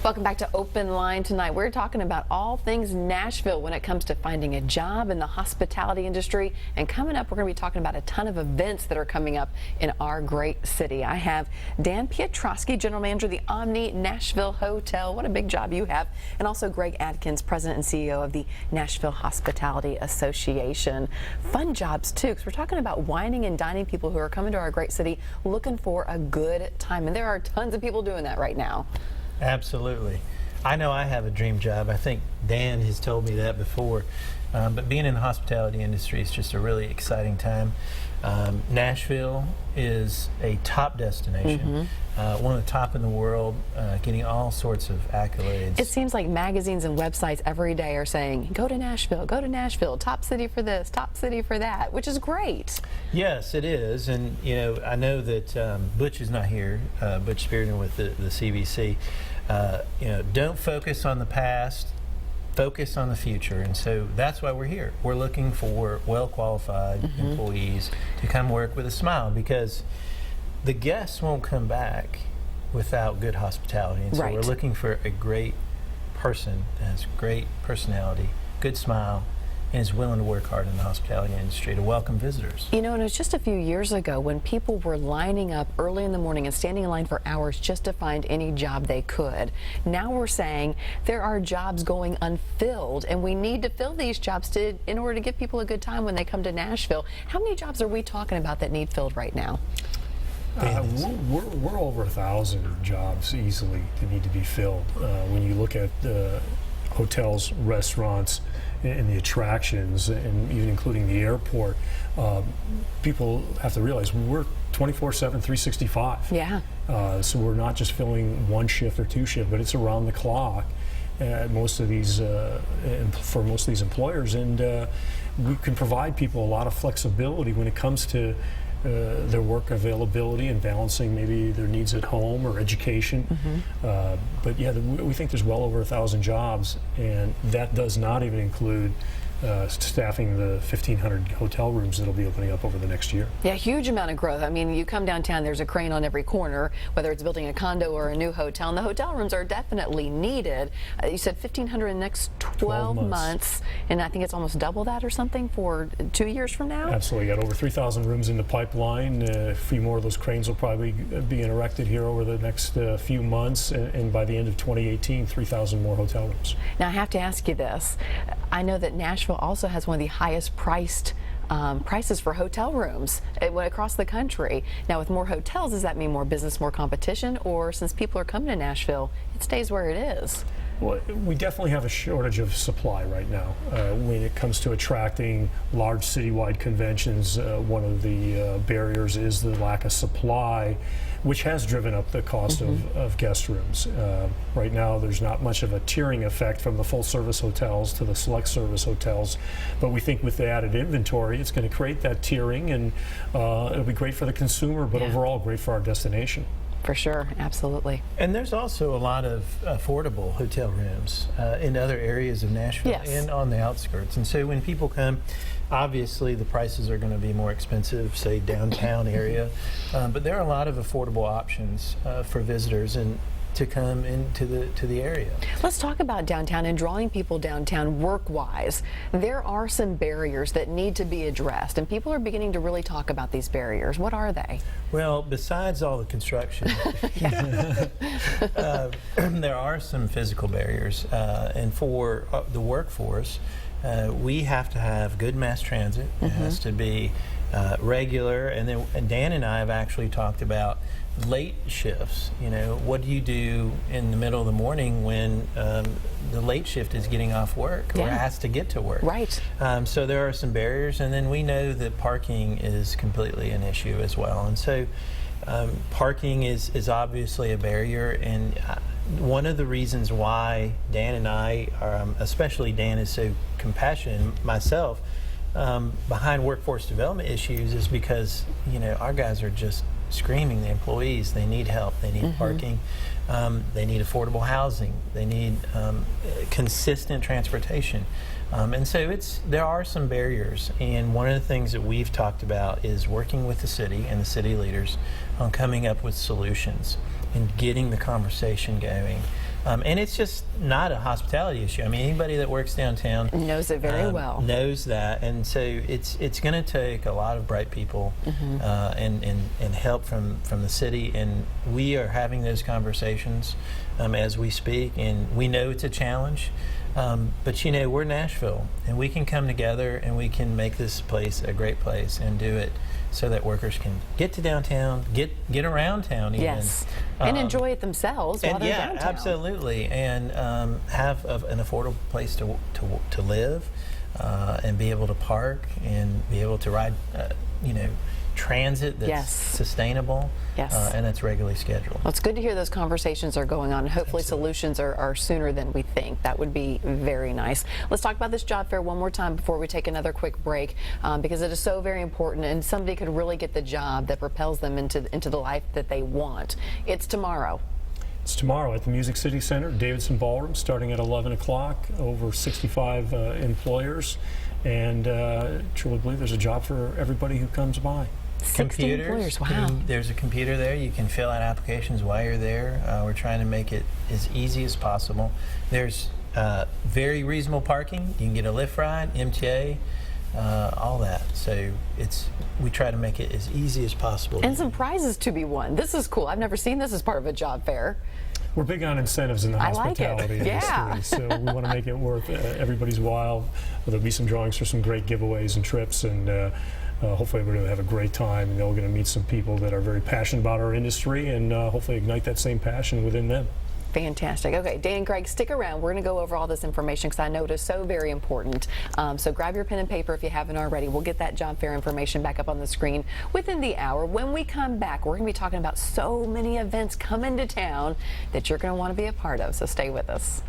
Welcome back to Open Line tonight. We're talking about all things Nashville when it comes to finding a job in the hospitality industry. And coming up, we're going to be talking about a ton of events that are coming up in our great city. I have Dan Piotrowski, General Manager of the Omni Nashville Hotel. What a big job you have. And also Greg Adkins, President and CEO of the Nashville Hospitality Association. Fun jobs, too, because we're talking about wining and dining people who are coming to our great city looking for a good time. And there are tons of people doing that right now. Absolutely. I know I have a dream job. I think Dan has told me that before. But being in the hospitality industry is just a really exciting time. Nashville is a top destination, one of the top in the world, getting all sorts of accolades. It seems like magazines and websites every day are saying, go to Nashville, top city for this, top city for that, which is great. Yes, it is. And, you know, I know that Butch is not here, Butch Spearden with the CBC. You know, don't focus on the past, focus on the future. And so that's why we're here. We're looking for well-qualified employees to come work with a smile, because the guests won't come back without good hospitality. And so we're looking for a great person that has great personality, good smile, and is willing to work hard in the hospitality industry to welcome visitors. You know, and it was just a few years ago when people were lining up early in the morning and standing in line for hours just to find any job they could. Now we're saying there are jobs going unfilled, and we need to fill these jobs in order to give people a good time when they come to Nashville. How many jobs are we talking about that need filled right now? We're over 1,000 jobs easily that need to be filled. When you look at hotels, restaurants, and the attractions, and even including the airport, people have to realize we're 24/7, 365. Yeah. So we're not just filling one shift or two shifts, but it's around the clock at most of these, for most of these employers, and we can provide people a lot of flexibility when it comes to their work availability and balancing maybe their needs at home or education. But yeah, we think there's well over 1,000 jobs, and that does not even include staffing the 1,500 hotel rooms that'll be opening up over the next year. Yeah, huge amount of growth. I mean, you come downtown, there's a crane on every corner, whether it's building a condo or a new hotel, and the hotel rooms are definitely needed. You said 1,500 in the next 12 months, and I think it's almost double that or something for 2 years from now? Absolutely. Got over 3,000 rooms in the pipeline. A few more of those cranes will probably be erected here over the next few months, and by the end of 2018, 3,000 more hotel rooms. Now, I have to ask you this. I know that Nashville also has one of the highest priced prices for hotel rooms across the country. Now, with more hotels, does that mean more business, more competition, or since people are coming to Nashville, it stays where it is? Well, we definitely have a shortage of supply right now. When it comes to attracting large citywide conventions, one of the barriers is the lack of supply, which has driven up the cost of guest rooms. Right now, there's not much of a tiering effect from the full-service hotels to the select service hotels, but we think with the added inventory, it's going to create that tiering, and it'll be great for the consumer, but overall great for our destination. For sure, absolutely. And there's also a lot of affordable hotel rooms in other areas of Nashville and on the outskirts. And so when people come, obviously the prices are going to be more expensive, say downtown area, but there are a lot of affordable options for visitors and to come into the area. Let's talk about downtown and drawing people downtown work-wise. There are some barriers that need to be addressed, and people are beginning to really talk about these barriers. What are they? Well, besides all the construction, there are some physical barriers, and for the workforce, we have to have good mass transit. It has to be regular, and then Dan and I have actually talked about late shifts. You know, what do you do in the middle of the morning when the late shift is getting off work or has to get to work? Right. So there are some barriers, and then we know that parking is completely an issue as well. And so parking is obviously a barrier, and one of the reasons why Dan and I, especially Dan, is so compassionate, myself, behind workforce development issues is because, you know, our guys are just screaming, the employees, they need help, they need parking, they need affordable housing, they need consistent transportation. And so there are some barriers, and one of the things that we've talked about is working with the city and the city leaders on coming up with solutions and getting the conversation going And it's just not a hospitality issue. I mean, anybody that works downtown Knows it very well. knows that, and so it's going to take a lot of bright people and help from the city, and we are having those conversations as we speak, and we know it's a challenge. But you know, we're Nashville, and we can come together and we can make this place a great place and do it so that workers can get to downtown, get around town even. Yes, and enjoy it themselves while And they're yeah, downtown. absolutely, and have an affordable place to live, and be able to park and be able to ride, you know, transit that's Yes. sustainable, Yes. And that's regularly scheduled. Well, it's good to hear those conversations are going on, and hopefully solutions are sooner than we think. That would be very nice. Let's talk about this job fair one more time before we take another quick break, because it is so very important, and somebody could really get the job that propels them into the life that they want. It's tomorrow. It's tomorrow at the Music City Center, Davidson Ballroom, starting at 11 o'clock. Over 65 employers, and truly believe there's a job for everybody who comes by. 60 employers. Wow. There's a computer there. You can fill out applications while you're there. We're trying to make it as easy as possible. There's very reasonable parking. You can get a Lyft ride, MTA, all that. So we try to make it as easy as possible. And some prizes to be won. This is cool. I've never seen this as part of a job fair. We're big on incentives in the I like it. hospitality Yeah. industry, so we want to make it worth everybody's while. There'll be some drawings for some great giveaways and trips, and hopefully everybody will have a great time, and they're going to meet some people that are very passionate about our industry, and hopefully ignite that same passion within them. Fantastic. Okay, Dan, Greg, stick around. We're going to go over all this information because I know it is so very important. So grab your pen and paper if you haven't already. We'll get that job fair information back up on the screen within the hour. When we come back, we're going to be talking about so many events coming to town that you're going to want to be a part of. So stay with us.